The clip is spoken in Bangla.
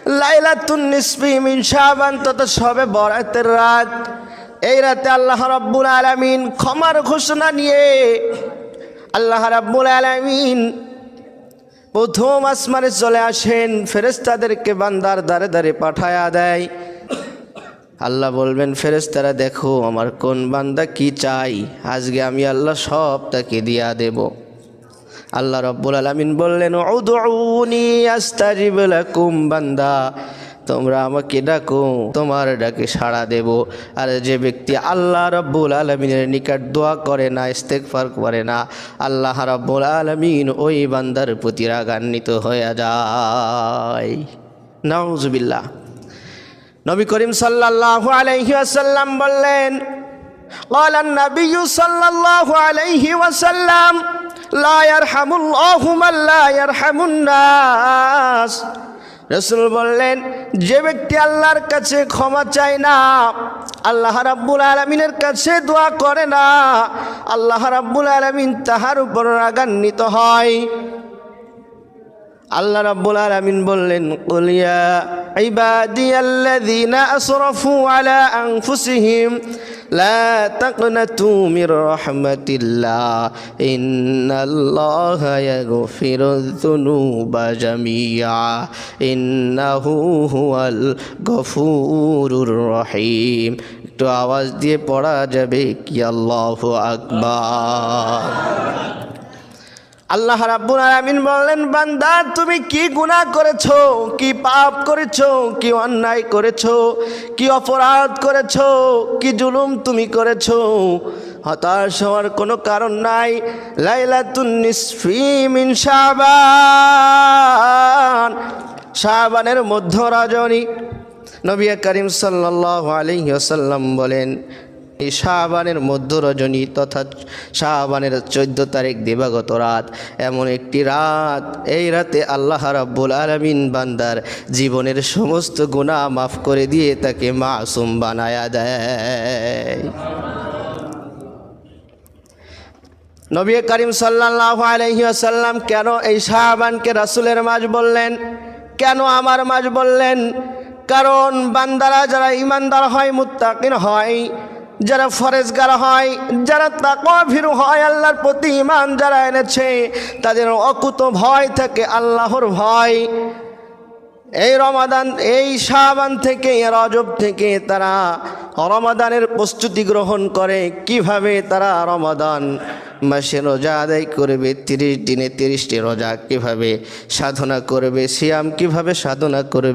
লাইলাতুন নিসফি মিন শাবান তথা শবে বরাতের রাত। এই রাতে আল্লাহ রাব্বুল আলামিন ক্ষমার ঘোষণা নিয়ে আল্লাহ রাব্বুল আলামিন প্রথম আসমানে চলে আসেন, ফেরেশতাদেরকে বান্দার দ্বারে দ্বারে পাঠায়া দেয়। আল্লাহ বলবেন, ফেরেশতারা দেখো আমার কোন বান্দা কি চাই, আজকে আমি আল্লাহ সব তাকে দিয়া দেব। আল্লাহ রাব্বুল আলামিন বললেন, উদউনি আস্তাজিব লাকুম, বান্দা তোমরা আমাকে ডাকো, তোমার ডাকে সাড়া দেব। আর যে ব্যক্তি আল্লাহ রাব্বুল আলামিনের নিকট দোয়া করে না, ইস্তেগফার করে না, আল্লাহ রাব্বুল আলামিন ওই বান্দার প্রতি রাগান্বিত হয়ে যায়। নাউজুবিল্লাহ। নবী করিম সাল্লাল্লাহু আলাইহি ওয়াসাল্লাম বললেন, ক্বালা নবিয়্যু সাল্লাল্লাহু আলাইহি ওয়াসাল্লাম, লা ইয়ারহামুল্লাহু মান লা ইয়ারহামুন নাস। রাসূল বললেন, যে ব্যক্তি আল্লাহর কাছে ক্ষমা চায় না, আল্লাহ রাব্বুল আলামিনের কাছে দোয়া করে না, আল্লাহ রাব্বুল আলামিন তাহার উপর রাগান্বিত হয়। আল্লাহ রাব্বুল আলামিন বললেন, কুল ইয়া ইবাদিয়াল্লাযীনা আসরাফু আলা আনফুসিহিম লা তাকনাতু মির রাহমাতিল্লাহ ইন্নাল্লাহা ইয়াগফিরুয যুনুবা জামিআ ইন্নাহু হুয়াল গফুরুর রহিম। একটু আওয়াজ দিয়ে পড়া যাবে কি? আল্লাহু আকবার। আল্লাহ রাব্বুল আলামিন বললেন, বান্দা তুমি কি গুনাহ করেছো, কি পাপ করেছো, কি অন্যায় করেছো, কি অপরাধ করেছো, কি জুলুম তুমি করেছো? হতাশ হওয়ার কোনো কারণ নাই। লাইলাতুন নিসফি মিন শাবান, শাবানের মধ্য রজনী। নবী করিম সাল্লাল্লাহু আলাইহি ওয়াসাল্লাম বলেন, এই শাবানের মধ্য রজনী তথা শাবানের 14 তারিখ দিবাগত রাত এমন একটি রাত, এই রাতে আল্লাহ রাব্বুল আলামিন বান্দার জীবনের সমস্ত গুনাহ মাফ করে দিয়ে তাকে মাসুম বানায়া দেয়। নবী করিম সাল্লাল্লাহু আলাইহি ওয়াসাল্লাম কেন এই শাবানকে রাসূলের মাস বললেন, কেন আমার মাস বললেন? কারণ বান্দারা যারা ঈমানদার হয়, মুত্তাকিন হয়, যারা ফরেজগার হয়, যারা তাকওয়া ভীরু হয়, আল্লাহর প্রতি ঈমান যারা এনেছে, তাদের অকুত ভয় থাকে, আল্লাহর ভয়। এই রমাদান, এই শাবান থেকে, রজব থেকে তারা রমাদানের প্রস্তুতি গ্রহণ করে। কিভাবে তারা রমাদান মাসে রোজা আদায় করবে, 30 দিনে 30টি রোজা কিভাবে সাধনা করবে, সিয়াম কিভাবে সাধনা করবে,